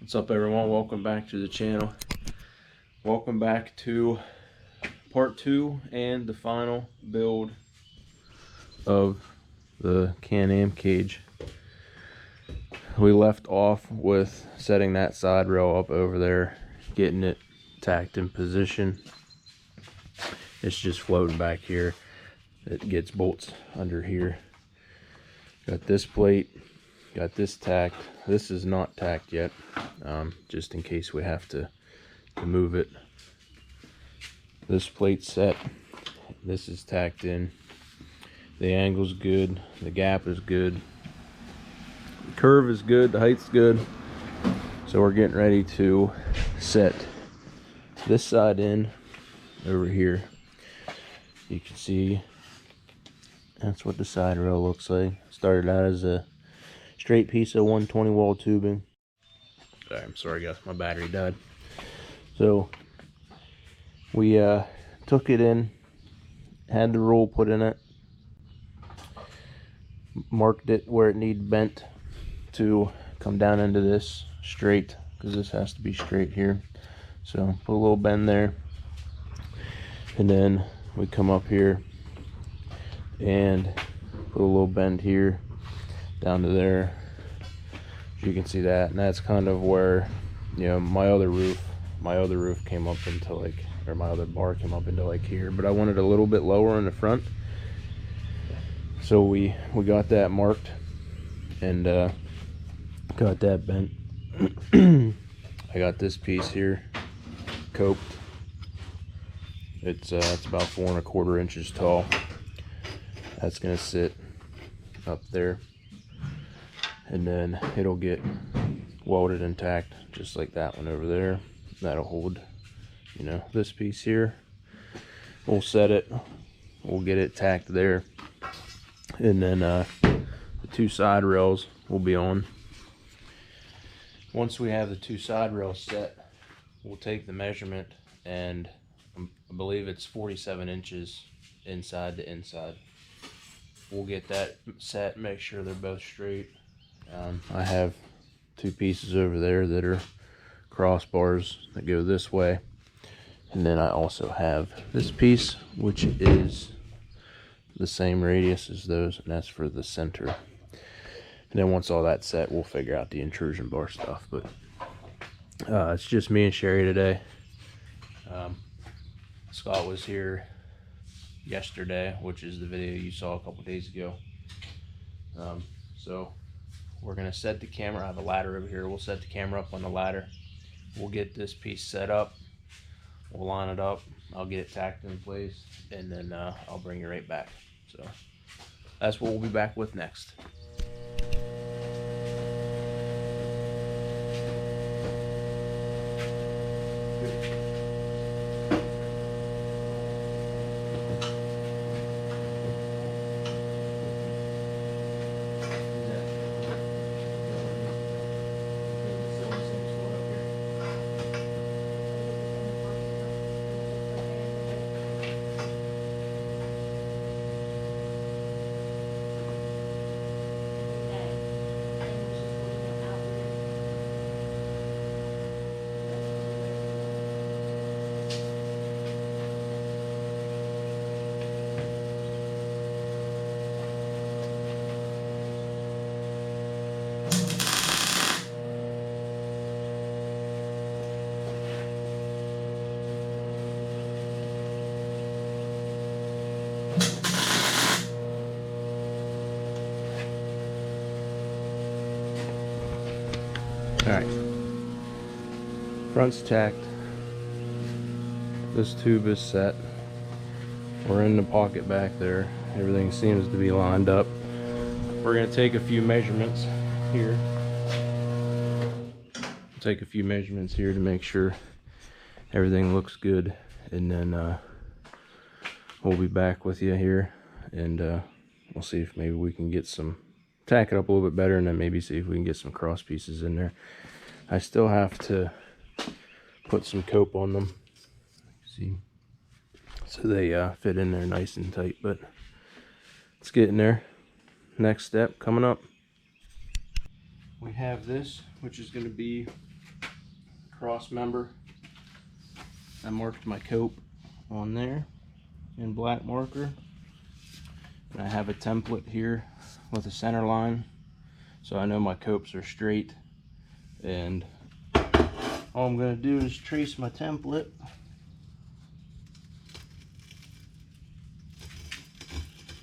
What's up, everyone? Welcome back to the channel. Welcome back to part 2 and the final build of the Can-Am cage. We left off with setting that side rail up over there, getting it tacked in position. It's just floating back here. It gets bolts under here. Got this plate, got this tacked. This is not tacked yet, just in case we have to move it. This plate's set. This is tacked in. The angle's good. The gap is good. The curve is good. The height's good. So we're getting ready to set this side in over here. You can see that's what the side rail looks like. Started out as a straight piece of 120 wall tubing. I'm sorry guys, my battery died. So we took it in, had the roll put in it, marked it where it needed bent to come down into this straight, because this has to be straight here. So put a little bend there, and then we come up here and put a little bend here down to there. You can see that, and that's kind of where, you know, my other roof came up into like, or my other bar came up into like here, but I wanted a little bit lower in the front, so we got that marked and got that bent. I got this piece here coped. It's about 4 1/4 inches tall. That's gonna sit up there, and then it'll get welded and tacked just like that one over there. That'll hold, you know, this piece here. We'll set it, we'll get it tacked there, and then the 2 side rails will be on. Once we have the 2 side rails set, we'll take the measurement, and I believe it's 47 inches inside to inside. We'll get that set, make sure they're both straight. I have 2 pieces over there that are crossbars that go this way, and then I also have this piece which is the same radius as those, and that's for the center. And then once all that's set, we'll figure out the intrusion bar stuff. But it's just me and Sherry today. Scott was here yesterday, which is the video you saw a couple days ago. So we're gonna set the camera. I have a ladder over here. We'll set the camera up on the ladder. We'll get this piece set up. We'll line it up. I'll get it tacked in place, and then I'll bring you right back. So that's what we'll be back with next. Alright, front's tacked, this tube is set, we're in the pocket back there, everything seems to be lined up. We're going to take a few measurements here, to make sure everything looks good, and then we'll be back with you here, and we'll see if maybe we can get some, tack it up a little bit better, and then maybe see if we can get some cross pieces in there. I still have to put some cope on them, see, so they fit in there nice and tight, but it's getting there. Next step coming up, we have this, which is going to be cross member. I marked my cope on there in black marker. And I have a template here with a center line, so I know my copes are straight. And all I'm going to do is trace my template.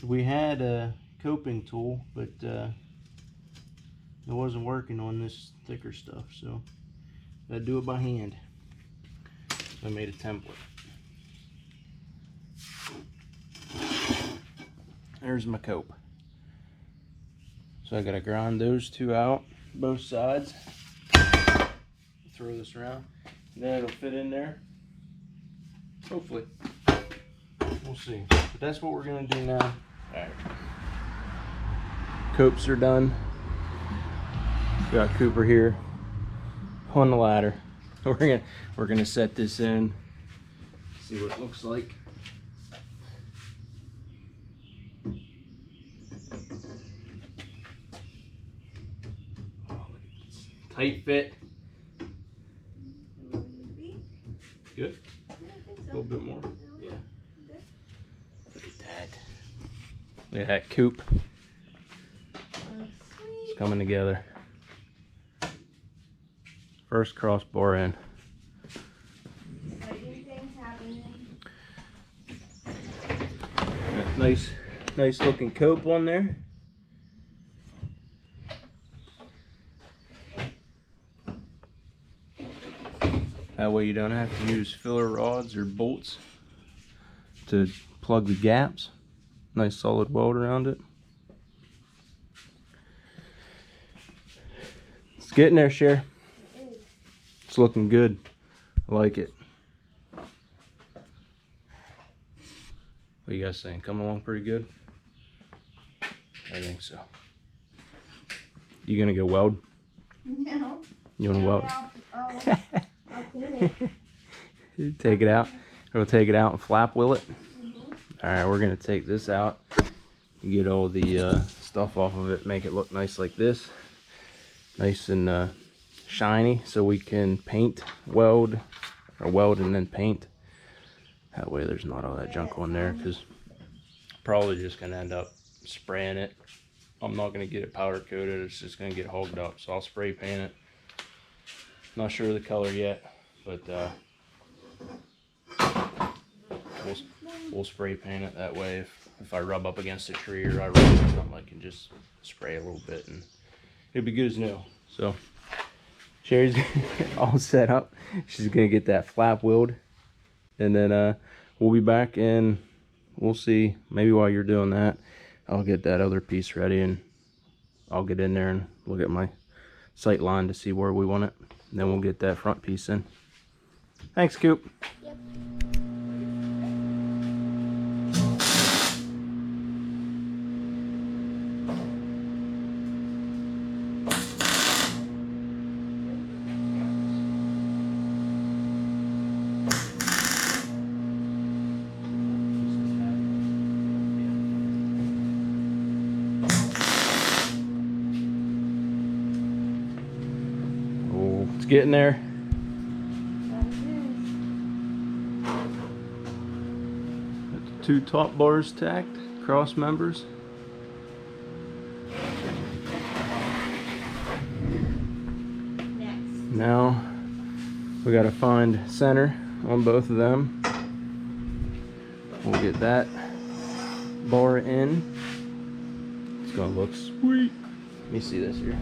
We had a coping tool, but it wasn't working on this thicker stuff, so I do it by hand. So I made a template. There's my cope. So I gotta grind those two out, both sides. Throw this around, and then it'll fit in there. Hopefully. We'll see. But that's what we're gonna do now. Alright. Copes are done. Got Cooper here on the ladder. We're gonna set this in, see what it looks like. Tight fit. Good. A little bit more. Yeah. Look at that. Look at that coop. It's coming together. First crossbar in. Nice looking cope on there. That way you don't have to use filler rods or bolts to plug the gaps. Nice solid weld around it. It's getting there, Cher. It's looking good. I like it. What are you guys saying? Coming along pretty good? I think so. You gonna go weld? No. You wanna weld? I'll clean it. Take it out. We'll take it out and flap wheel it. Alright, we're gonna take this out. Get all the stuff off of it. Make it look nice like this. Nice and shiny, so we can paint, weld, or weld and then paint. That way there's not all that junk on there, because probably just gonna end up spraying it. I'm not gonna get it powder coated, it's just gonna get hogged up, so I'll spray paint it. Not sure of the color yet, but we'll spray paint it. That way if I rub up against a tree or I rub into something, I can just spray a little bit and it'll be good as new. So Sherry's all set up. She's gonna get that flap wheeled, and then we'll be back and we'll see. Maybe while you're doing that, I'll get that other piece ready and I'll get in there and look at my sight line to see where we want it. And then we'll get that front piece in. Thanks, Coop. Yep. It's getting there. Got the two top bars tacked, cross members. Next. Now we got to find center on both of them. We'll get that bar in. It's gonna look sweet. Let me see this here.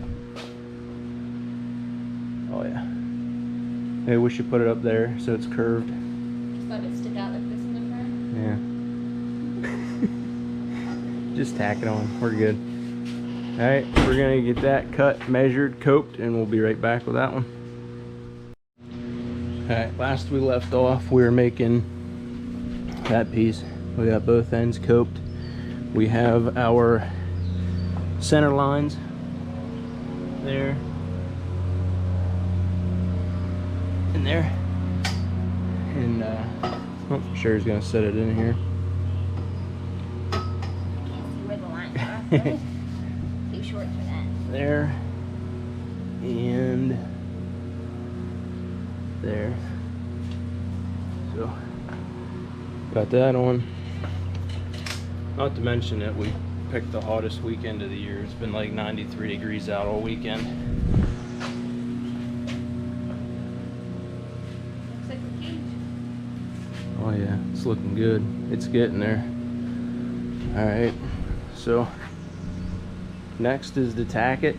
Oh yeah. Maybe we should put it up there so it's curved. Just let it stick out like this in the front? Yeah. Just tack it on. We're good. Alright, we're gonna get that cut, measured, coped, and we'll be right back with that one. Alright, last we left off, we were making that piece. We got both ends coped. We have our center lines there. In there, and oh, Sherry's gonna set it in here. Can't see where the lines are. Too short for that. There, and there. So got that on. Not to mention that we picked the hottest weekend of the year. It's been like 93 degrees out all weekend. Looks like a cage. Oh yeah, it's looking good. It's getting there. All right, so next is to tack it,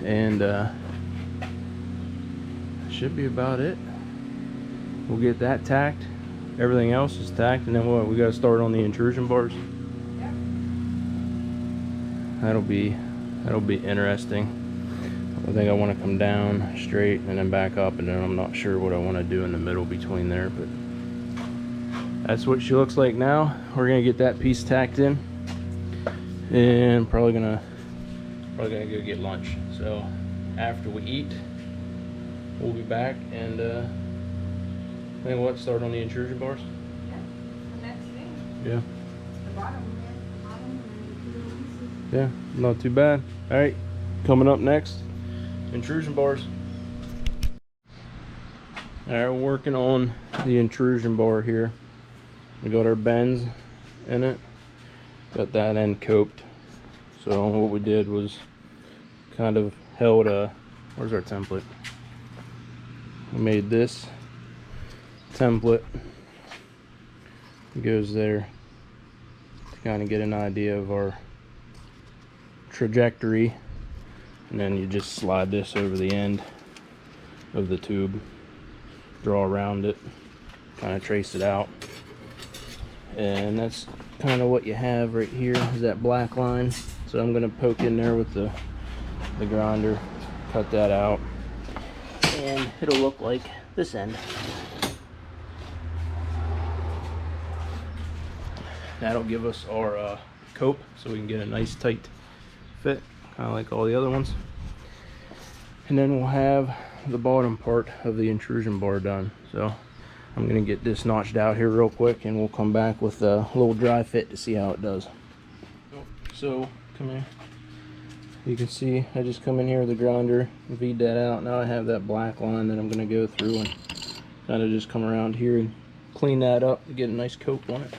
and should be about it. We'll get that tacked. Everything else is tacked, and then what? We got to start on the intrusion bars. Yep. That'll be interesting. I think I want to come down straight and then back up, and then I'm not sure what I want to do in the middle between there, but that's what she looks like now. We're gonna get that piece tacked in, and probably gonna go get lunch. So after we eat, we'll be back, and then what? Start on the intrusion bars. Yeah. The next thing. Yeah. The bottom. Yeah, not too bad. All right, coming up next, intrusion bars. All right, we're working on the intrusion bar here. We got our bends in it. Got that end coped. So what we did was kind of held a, where's our template? We made this template. It goes there to kind of get an idea of our trajectory, and then you just slide this over the end of the tube, draw around it, kind of trace it out, and that's kind of what you have right here is that black line. So I'm going to poke in there with the grinder, cut that out, and it'll look like this end. That'll give us our cope, so we can get a nice tight fit, kind of like all the other ones. And then we'll have the bottom part of the intrusion bar done. So I'm gonna get this notched out here real quick, and we'll come back with a little dry fit to see how it does. So come here. You can see I just come in here with the grinder, V'd that out. Now I have that black line that I'm gonna go through and kind of just come around here and clean that up to get a nice coat on it.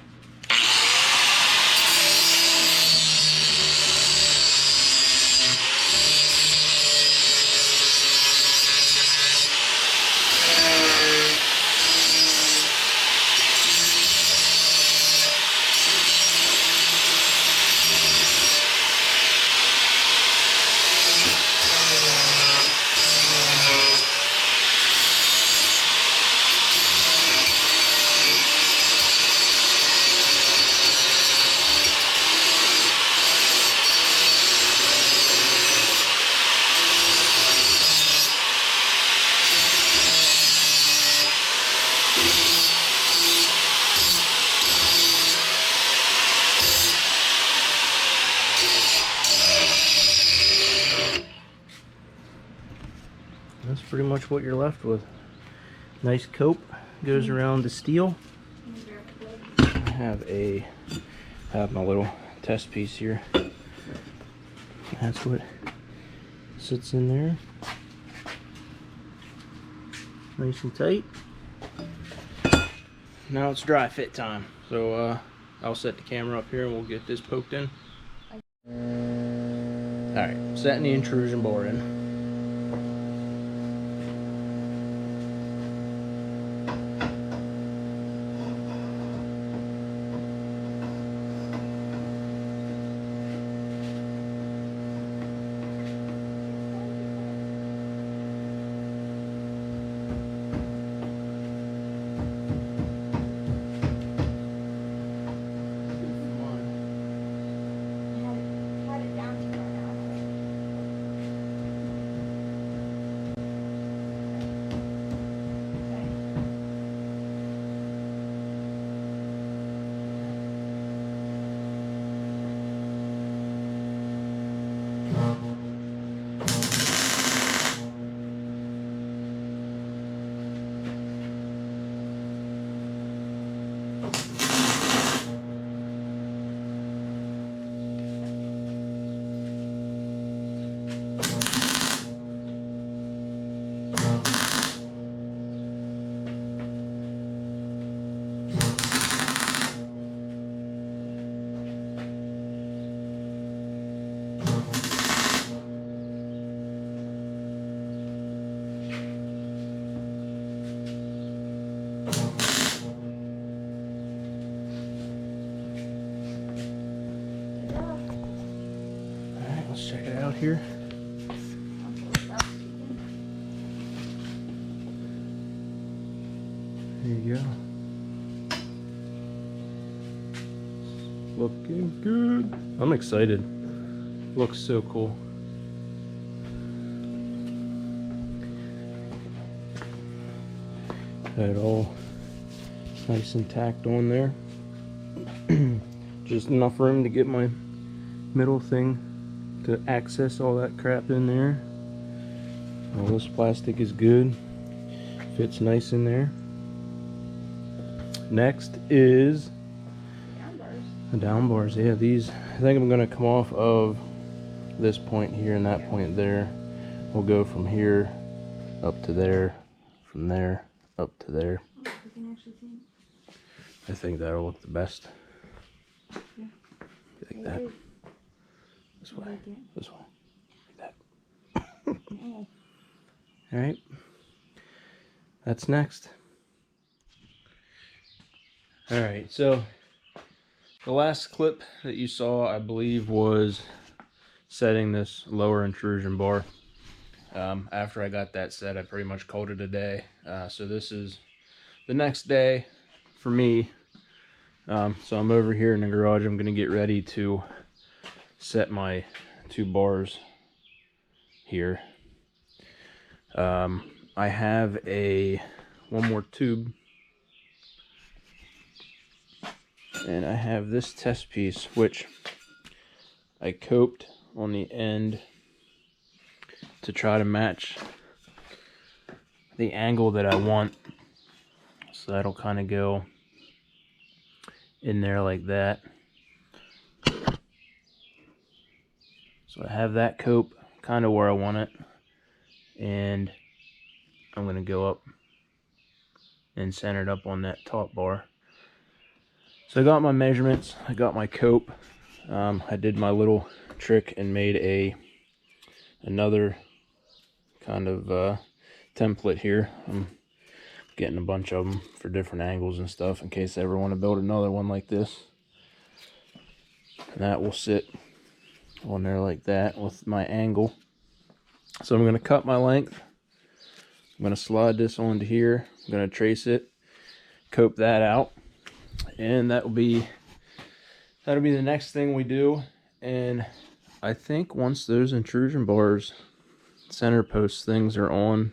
That's pretty much what you're left with. Nice cope goes around the steel. I have my little test piece here. That's what sits in there. Nice and tight. Now it's dry fit time. So I'll set the camera up here and we'll get this poked in. Alright, setting the intrusion bar in. here. There you go. Looking good. I'm excited. Looks so cool. Got it all nice and tacked on there. Just enough room to get my middle thing to access all that crap in there. All this plastic is good. Fits nice in there. Next is the down bars. Yeah, these, I think I'm gonna come off of this point here and that point there. We'll go from here up to there, from there up to there. I think that'll look the best. Yeah. Like that. This way. This way. Like that. Alright. That's next. Alright, so the last clip that you saw, I believe, was setting this lower intrusion bar. After I got that set, I pretty much called it a day. So this is the next day for me. So I'm over here in the garage. I'm going to get ready to set my 2 bars here. I have one more tube, and I have this test piece, which I coped on the end to try to match the angle that I want. So that'll kind of go in there like that. So I have that cope kind of where I want it, and I'm going to go up and center it up on that top bar. So I got my measurements, I got my cope. I did my little trick and made another kind of template here. I'm getting a bunch of them for different angles and stuff in case I ever want to build another one like this. And that will sit on there like that with my angle. So I'm going to cut my length. I'm going to slide this onto here. I'm going to trace it, cope that out, and that'll be the next thing we do. And I think once those intrusion bars, center post things are on,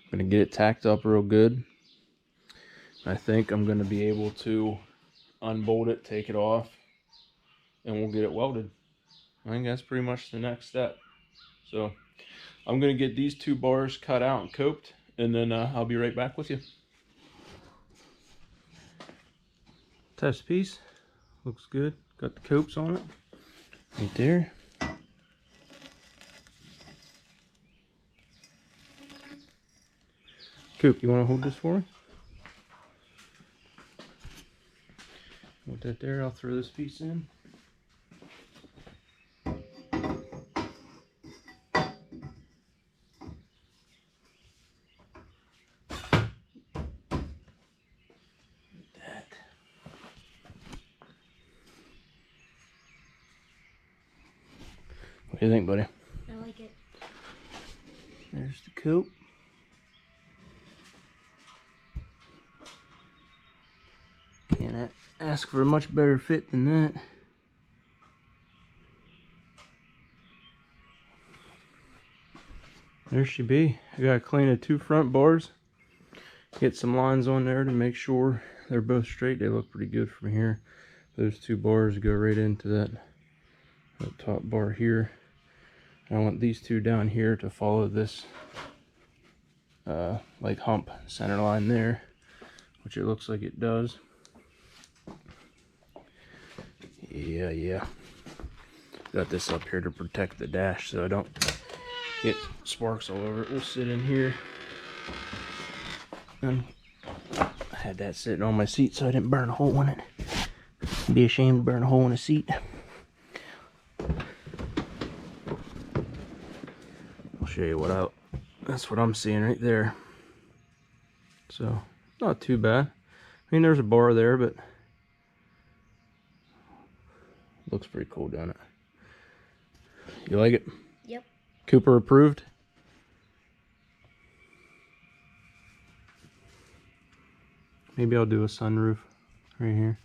I'm going to get it tacked up real good. I think I'm going to be able to unbolt it, take it off, and we'll get it welded. I think that's pretty much the next step. So I'm going to get these 2 bars cut out and coped, and then I'll be right back with you. Test piece. Looks good. Got the copes on it. Right there. Coop, you want to hold this for me? Hold that there. I'll throw this piece in. What do you think, buddy? I like it. There's the coop. Can't ask for a much better fit than that. There she be. I gotta clean the 2 front bars. Get some lines on there to make sure they're both straight. They look pretty good from here. Those 2 bars go right into that top bar here. I want these 2 down here to follow this like hump center line there, which it looks like it does. Yeah. Got this up here to protect the dash so I don't get sparks all over it. We'll sit in here. And I had that sitting on my seat so I didn't burn a hole in it. Be ashamed to burn a hole in a seat. I'll show you that's what I'm seeing right there. So, not too bad. I mean, there's a bar there, but looks pretty cool, doesn't it? You like it? Yep. Cooper approved? Maybe I'll do a sunroof right here.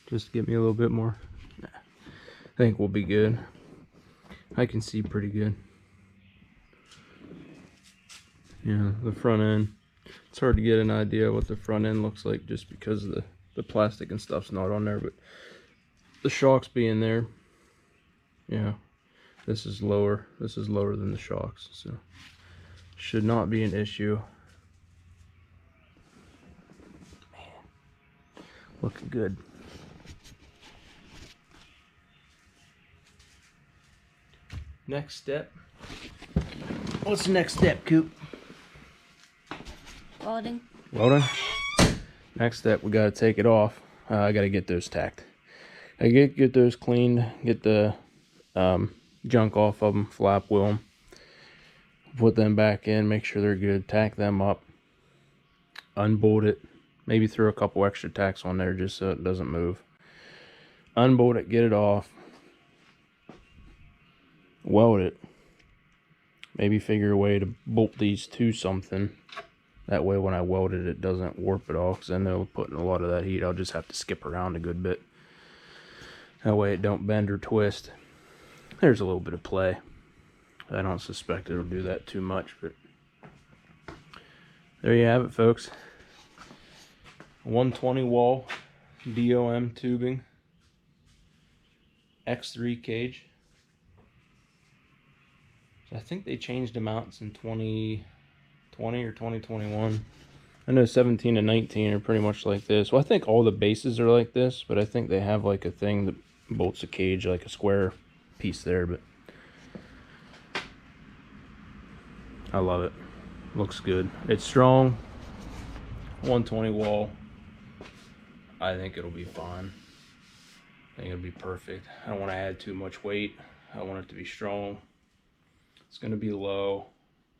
Just to get me a little bit more. Nah, I think we'll be good. I can see pretty good. Yeah, the front end. It's hard to get an idea what the front end looks like just because the plastic and stuff's not on there, but the shocks being there, yeah, this is lower. This is lower than the shocks, so should not be an issue. Man, looking good. Next step. What's the next step, Coop? Welding. Welding. Next step, we gotta take it off. I gotta get those tacked. I get those cleaned, get the junk off of them, flap wheel them, put them back in, make sure they're good, tack them up, unbolt it, maybe throw a couple extra tacks on there just so it doesn't move. Unbolt it, get it off, weld it, maybe figure a way to bolt these to something. That way when I weld it, it doesn't warp at all, because I know putting a lot of that heat, I'll just have to skip around a good bit. That way it don't bend or twist. There's a little bit of play. I don't suspect it'll do that too much, but there you have it, folks. 120 wall DOM tubing, X3 cage. So I think they changed the mounts in 2020 or 2021. I know 17 and 19 are pretty much like this. Well, I think all the bases are like this, but I think they have like a thing that bolts a cage, like a square piece there, but I love it. Looks good. It's strong. 120 wall. I think it'll be fine. I think it'll be perfect. I don't want to add too much weight. I want it to be strong. It's going to be low,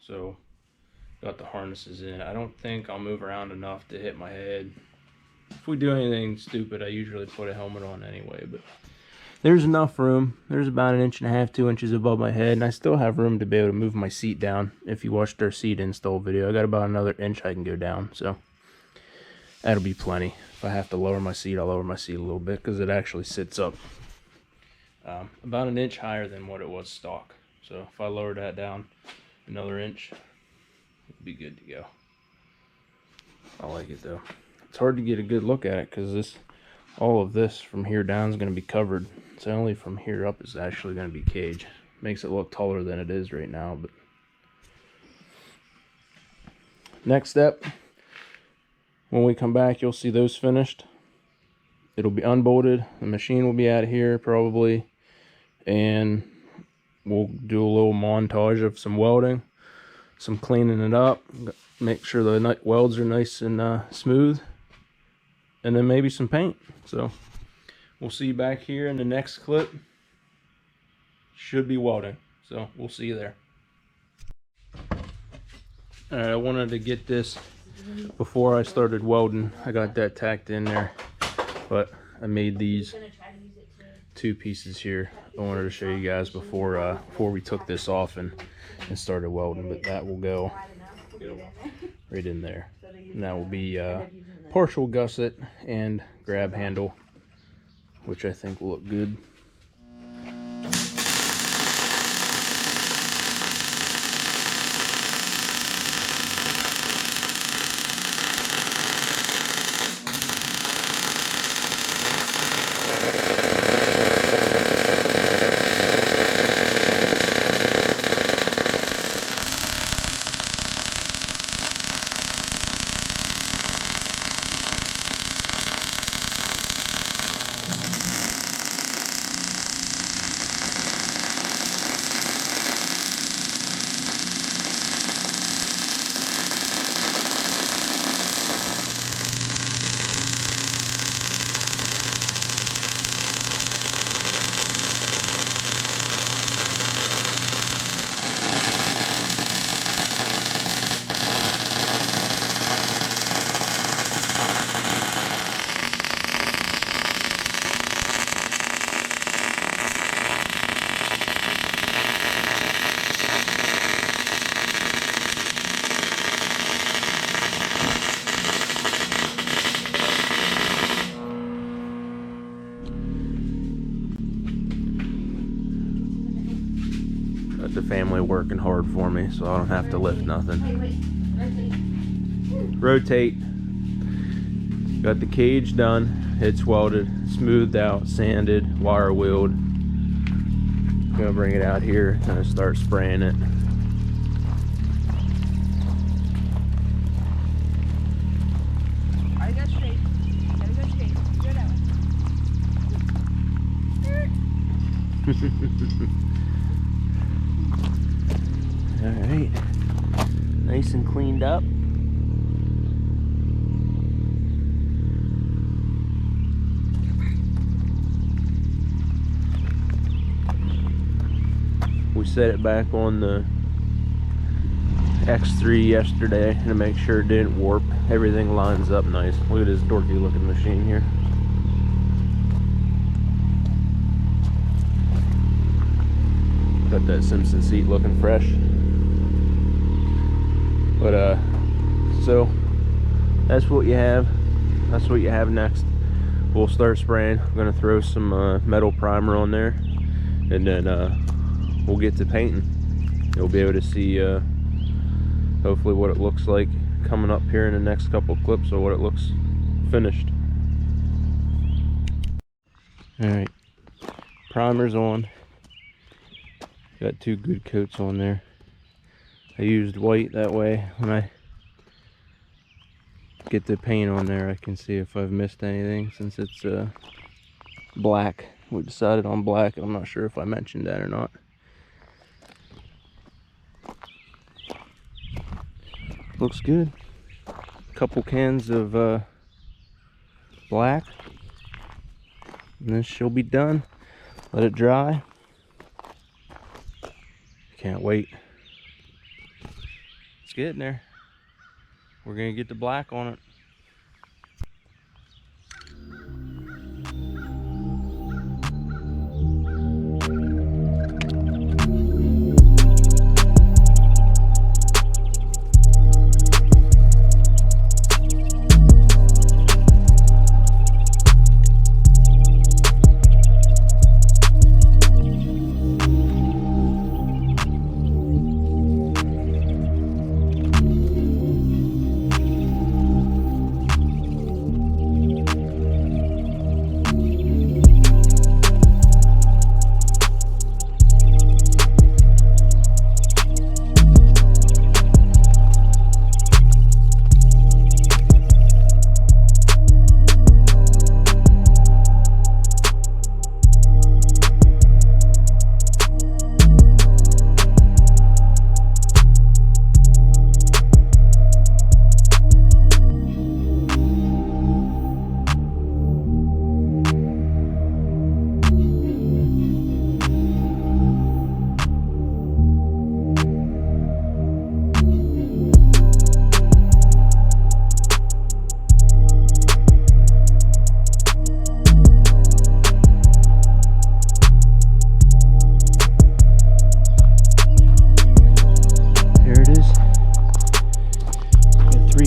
so got the harnesses in. I don't think I'll move around enough to hit my head. If we do anything stupid, I usually put a helmet on anyway, but there's enough room. There's about 1.5 inches, 2 inches above my head, and I still have room to be able to move my seat down. If you watched our seat install video, I got about another inch I can go down, so that'll be plenty. If I have to lower my seat, I'll lower my seat a little bit, because it actually sits up about 1 inch higher than what it was stock. So if I lower that down another inch, it'll be good to go. I like it though. It's hard to get a good look at it because all of this from here down is going to be covered. So only from here up is actually going to be cage. Makes it look taller than it is right now. But next step, when we come back, you'll see those finished. It'll be unbolted. The machine will be out of here probably, and we'll do a little montage of some welding, some cleaning it up, make sure the welds are nice and smooth, and then maybe some paint. So we'll see you back here in the next clip. Should be welding, so we'll see you there. Alright, I wanted to get this before I started welding. I got that tacked in there, but I made these 2 pieces here. I wanted to show you guys before we took this off and started welding, but that will go right in there. And that will be partial gusset and grab handle, which I think will look good. family working hard for me, so I don't have to lift nothing. Hey, wait. Rotate. Got the cage done. It's welded, smoothed out, sanded, wire wheeled. Gonna bring it out here and start spraying it. Alright, go straight. Gotta go straight. Go that way. Alright. Nice and cleaned up. We set it back on the X3 yesterday to make sure it didn't warp. Everything lines up nice. Look at this dorky looking machine here. Got that Simpson seat looking fresh. But so that's what you have. That's what you have next. We'll start spraying. I'm gonna throw some metal primer on there, and then we'll get to painting. You'll be able to see hopefully what it looks like coming up here in the next couple clips, or what it looks finished. Alright, primer's on. Got 2 good coats on there. I used white, that way when I get the paint on there I can see if I've missed anything, since it's black. We decided on black. I'm not sure if I mentioned that or not. Looks good. Couple cans of black, and then she'll be done. Let it dry. Can't wait. It's getting there. We're gonna get the black on it.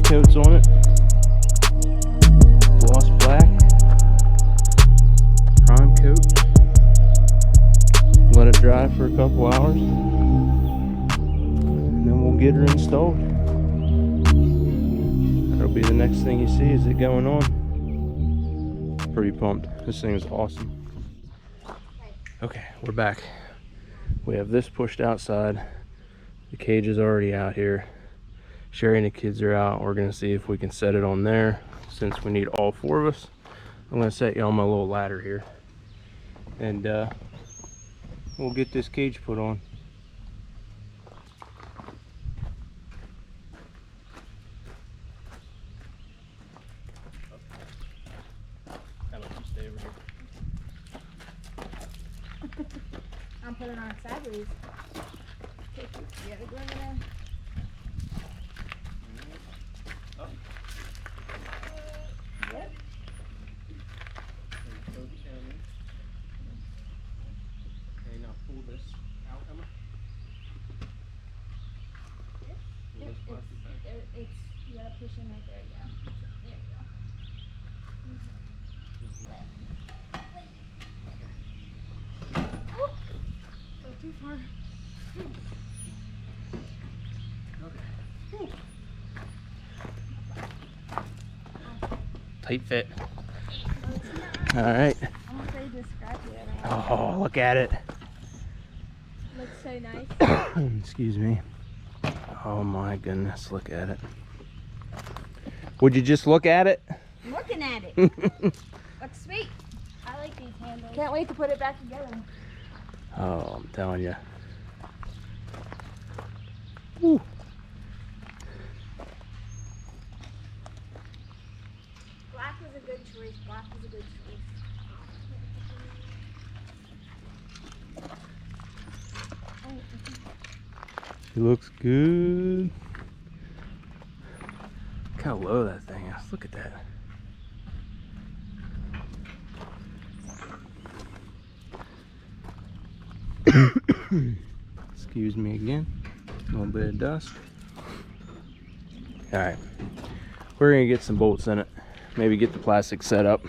Coats on it. Gloss black. Prime coat. Let it dry for a couple hours, and then we'll get her installed. That'll be the next thing you see is it going on. Pretty pumped. This thing is awesome. Okay, we're back. We have this pushed outside. The cage is already out here. Sherry and the kids are out. We're gonna see if we can set it on there, since we need all 4 of us. I'm gonna set you on my little ladder here, and we'll get this cage put on. How about you stay over here? I'm putting on sideways. You gotta go in there. Yep. Okay, now pull this out, Emma. Yep, it's, you gotta push in right there, yeah. There you go. Go too far. Tight fit. All right. I'm afraid to scratch it. Oh, look at it. Looks so nice. Excuse me. Oh my goodness, look at it. Would you just look at it? I'm looking at it. Looks sweet. I like these handles. Can't wait to put it back together. Oh, I'm telling you. Woo. Black was a good choice. Black was a good choice. It looks good. Look how low that thing is. Look at that. Excuse me again. A little bit of dust. Alright. We're going to get some bolts in it. Maybe get the plastic set up.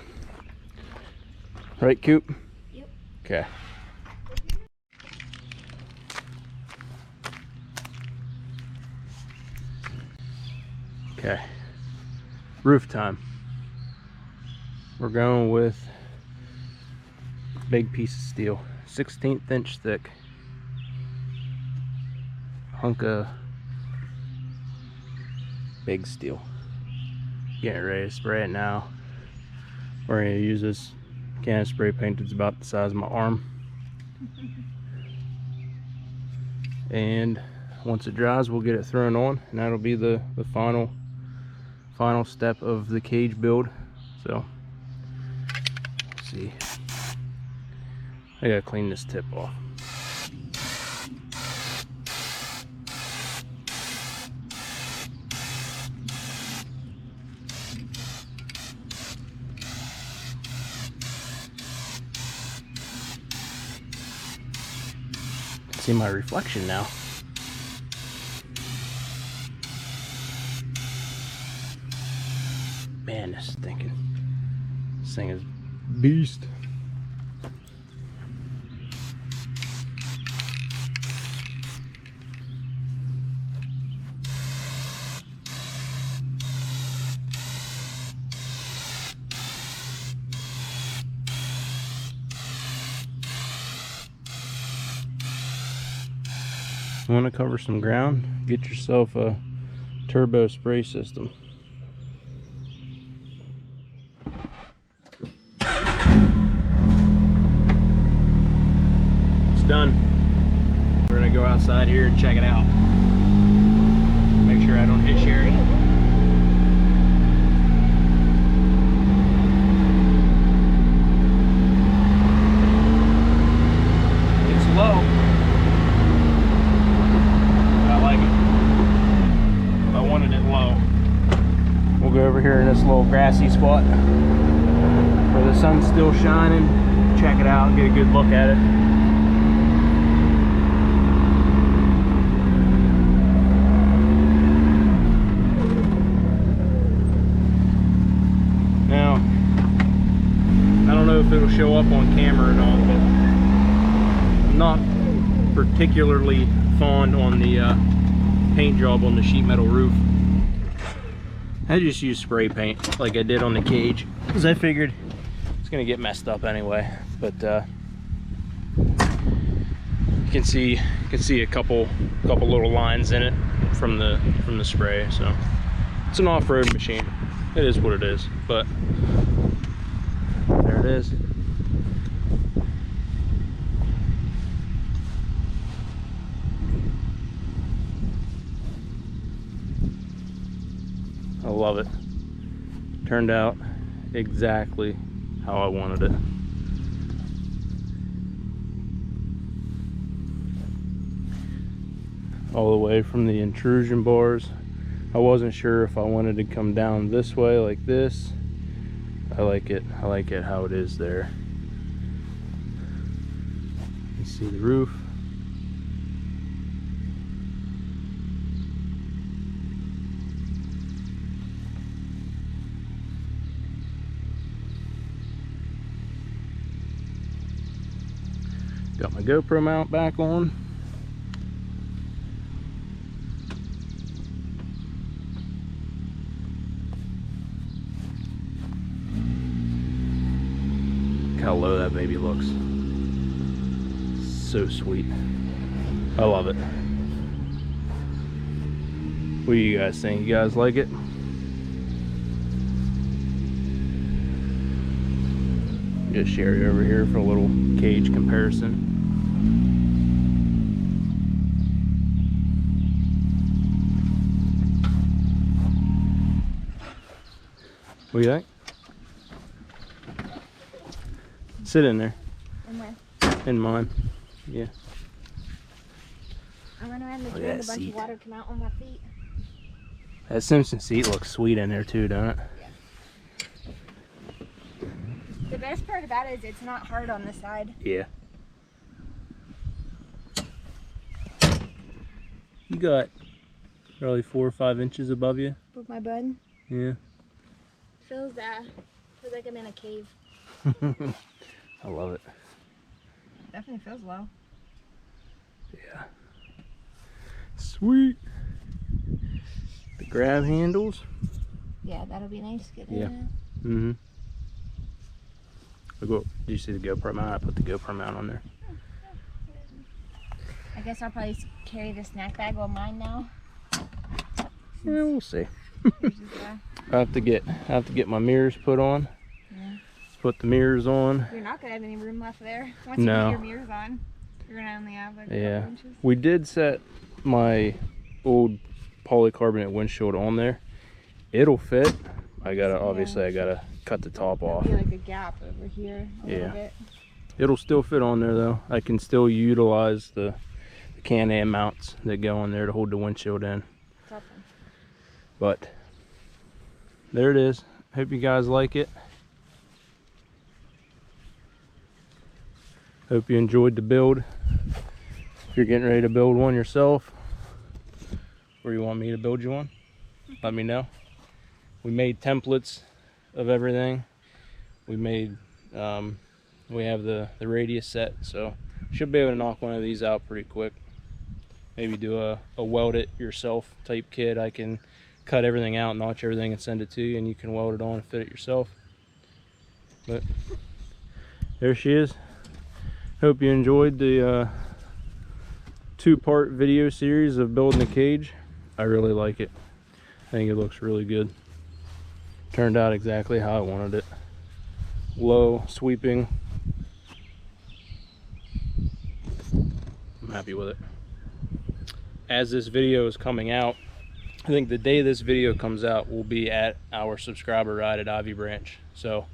Right, Coop? Yep. Okay. Okay. Roof time. We're going with big piece of steel. 1/16 inch thick. Hunk of big steel. Getting ready to spray it now. We're going to use this can of spray paint that's about the size of my arm. And once it dries, we'll get it thrown on, and that'll be the final step of the cage build. So let's see. I gotta clean this tip off. See my reflection now. Man, this thing is beast. You want to cover some ground? Get yourself a turbo spray system. It's done. We're gonna go outside here and check it out. Make sure I don't hit Sherry. It's low. We'll go over here in this little grassy spot where the sun's still shining, check it out and get a good look at it. Now, I don't know if it'll show up on camera or not, but I'm not particularly fond on the paint job on the sheet metal roof. I just used spray paint like I did on the cage because I figured it's gonna get messed up anyway. But you can see a couple little lines in it from the spray. So it's an off-road machine. It is what it is. But there it is. I love it. Turned out exactly how I wanted it. All the way from the intrusion bars. I wasn't sure if I wanted to come down this way like this. I like it how it is there. You see the roof. Got my GoPro mount back on. how low that baby looks. So sweet. I love it. What do you guys think? You guys like it? Just Sherry over here for a little cage comparison. What do you think? Sit in there. In where? In mine. Yeah. I went around the Look at trail, a that bunch seat. of water come out on my feet. That Simpson seat looks sweet in there too, don't it? The best part about it is it's not hard on the side. Yeah. You got probably 4 or 5 inches above you. With my bud. Yeah. Feels like I'm in a cave. I love it. Definitely feels low. Yeah. Sweet. The grab handles. Yeah, that'll be nice. Get Yeah. in Mm-hmm. Did you see the GoPro mount? I put the GoPro mount on there. I guess I'll probably carry the snack bag on mine now. Yeah, we'll see. There's just, I have to get my mirrors put on. yeah. Let's put the mirrors on. You're not gonna have any room left there. Once No. you put your mirrors on, you're gonna only have like a Yeah. couple inches. We did set my old polycarbonate windshield on there. It'll fit. Obviously I gotta cut the top off. There'll be like a gap over here a little Yeah. bit. It'll still fit on there though. I can still utilize the Can-Am mounts that go on there to hold the windshield in. It's awesome. But there it is. Hope you guys like it. Hope you enjoyed the build. If you're getting ready to build one yourself, or you want me to build you one, let me know. We made templates of everything. We made we have the radius set, so should be able to knock one of these out pretty quick. Maybe do a weld it yourself type kit. I can cut everything out, notch everything, and send it to you, and you can weld it on and fit it yourself. But there she is. Hope you enjoyed the 2-part video series of building a cage. I really like it. I think it looks really good. Turned out exactly how I wanted it. Low, sweeping. I'm happy with it. As this video is coming out, I think the day this video comes out will be at our subscriber ride at Ivy Branch. So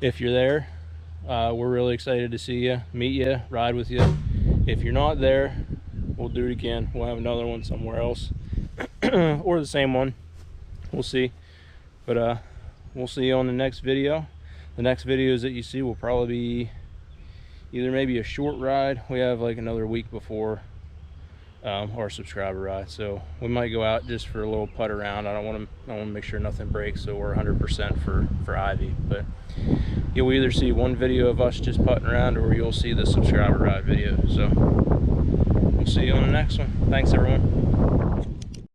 if you're there, we're really excited to see you, meet you, ride with you. If you're not there, we'll do it again. We'll have another one somewhere else or the same one. We'll see. But we'll see you on the next video. The next videos that you see will probably be either maybe a short ride. We have like another week before our subscriber ride, so we might go out just for a little putt around. I want to make sure nothing breaks, so we're 100% for Ivy. But you'll either see one video of us just putting around, or you'll see the subscriber ride video. So we'll see you on the next one. Thanks everyone.